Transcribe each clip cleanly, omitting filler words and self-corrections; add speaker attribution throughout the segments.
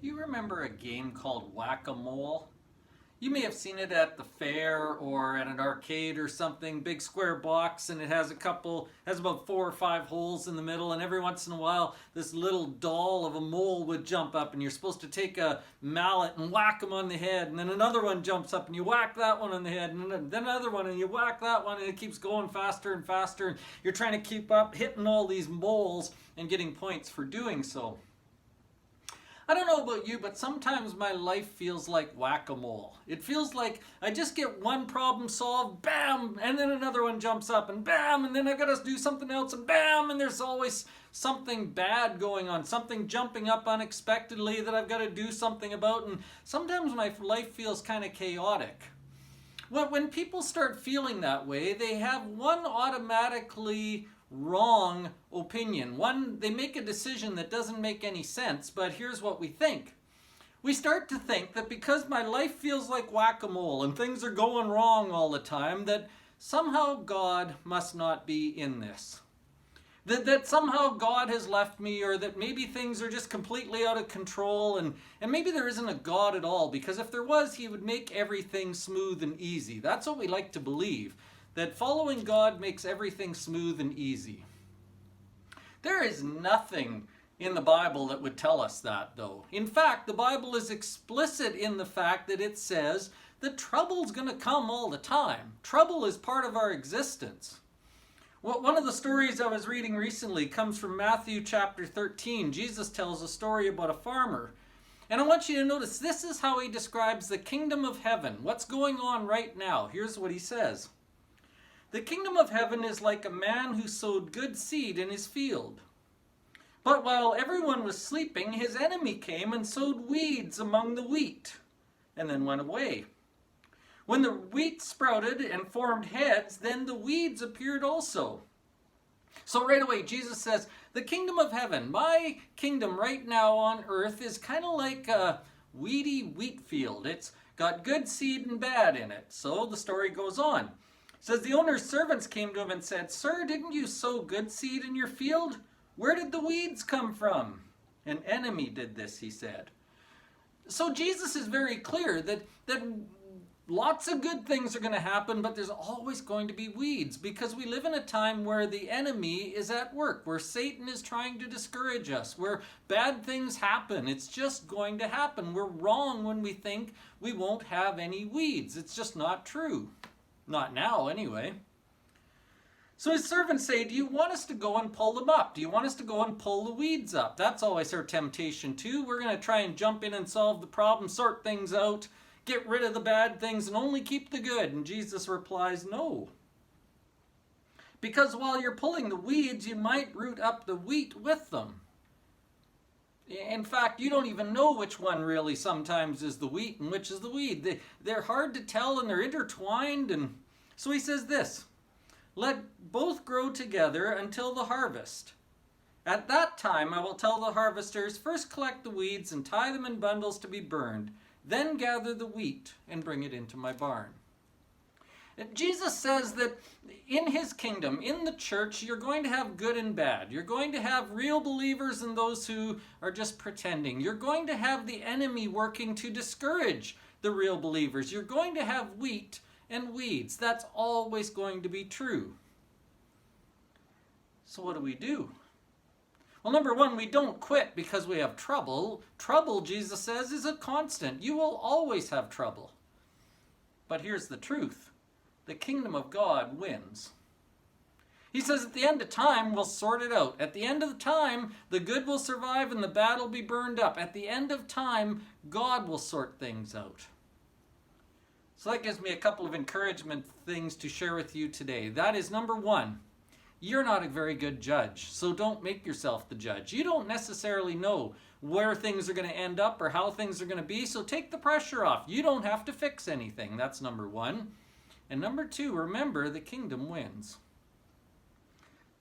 Speaker 1: Do you remember a game called whack-a-mole? You may have seen it at the fair or at an arcade or something, big square box, and it has has about 4 or 5 holes in the middle, and every once in a while this little doll of a mole would jump up, and you're supposed to take a mallet and whack him on the head, and then another one jumps up and you whack that one on the head, and then another one and you whack that one, and it keeps going faster and faster, and you're trying to keep up hitting all these moles and getting points for doing so. I don't know about you, but sometimes my life feels like whack-a-mole. It feels like I just get one problem solved, bam, and then another one jumps up, and bam, and then I gotta do something else, and bam, and there's always something bad going on, something jumping up unexpectedly that I've got to do something about, and sometimes my life feels kind of chaotic. When people start feeling that way, they have one automatically wrong opinion. They make a decision that doesn't make any sense, but here's what we think. We start to think that because my life feels like whack-a-mole and things are going wrong all the time, that somehow God must not be in this. That somehow God has left me, or that maybe things are just completely out of control, and maybe there isn't a God at all, because if there was, he would make everything smooth and easy. That's what we like to believe, that following God makes everything smooth and easy. There is nothing in the Bible that would tell us that, though. In fact, the Bible is explicit in the fact that it says that trouble's going to come all the time. Trouble is part of our existence. Well, one of the stories I was reading recently comes from Matthew chapter 13. Jesus tells a story about a farmer. And I want you to notice, this is how he describes the kingdom of heaven. What's going on right now? Here's what he says. The kingdom of heaven is like a man who sowed good seed in his field. But while everyone was sleeping, his enemy came and sowed weeds among the wheat, and then went away. When the wheat sprouted and formed heads, then the weeds appeared also. So right away, Jesus says, the kingdom of heaven, my kingdom right now on earth, is kind of like a weedy wheat field. It's got good seed and bad in it. So the story goes on. It says, the owner's servants came to him and said, Sir, didn't you sow good seed in your field? Where did the weeds come from? An enemy did this, he said. So Jesus is very clear that lots of good things are going to happen, but there's always going to be weeds, because we live in a time where the enemy is at work, where Satan is trying to discourage us, where bad things happen. It's just going to happen. We're wrong when we think we won't have any weeds. It's just not true. Not now, anyway. So his servants say, do you want us to go and pull them up? Do you want us to go and pull the weeds up? That's always our temptation too. We're going to try and jump in and solve the problem, sort things out, get rid of the bad things, and only keep the good. And Jesus replies, no. Because while you're pulling the weeds, you might root up the wheat with them. In fact, you don't even know which one really sometimes is the wheat and which is the weed. They're hard to tell, and they're intertwined. And so he says this, let both grow together until the harvest. At that time I will tell the harvesters, first collect the weeds and tie them in bundles to be burned. Then gather the wheat and bring it into my barn. Jesus says that in his kingdom, in the church, you're going to have good and bad. You're going to have real believers and those who are just pretending. You're going to have the enemy working to discourage the real believers. You're going to have wheat and weeds. That's always going to be true. So what do? Well, number one, we don't quit because we have trouble. Trouble, Jesus says, is a constant. You will always have trouble. But here's the truth. The kingdom of God wins. He says at the end of time, we'll sort it out. At the end of the time, the good will survive and the bad will be burned up. At the end of time, God will sort things out. So that gives me a couple of encouragement things to share with you today. That is, number one, you're not a very good judge, so don't make yourself the judge. You don't necessarily know where things are going to end up or how things are going to be, so take the pressure off. You don't have to fix anything. That's number one. And number two, remember, the kingdom wins.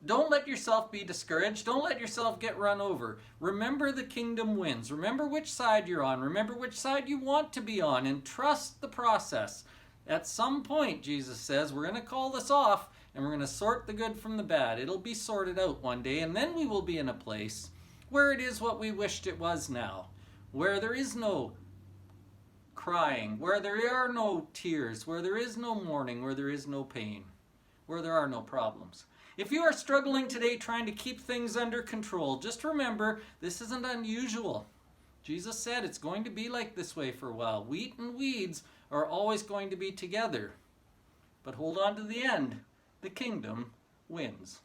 Speaker 1: Don't let yourself be discouraged. Don't let yourself get run over. Remember, the kingdom wins. Remember which side you're on. Remember which side you want to be on, and trust the process. At some point, Jesus says, we're going to call this off, and we're going to sort the good from the bad. It'll be sorted out one day, and then we will be in a place where it is what we wished it was now, where there is no crying, where there are no tears, where there is no mourning, where there is no pain, where there are no problems. If you are struggling today trying to keep things under control, just remember this isn't unusual. Jesus said it's going to be like this way for a while. Wheat and weeds are always going to be together. But hold on to the end. The kingdom wins.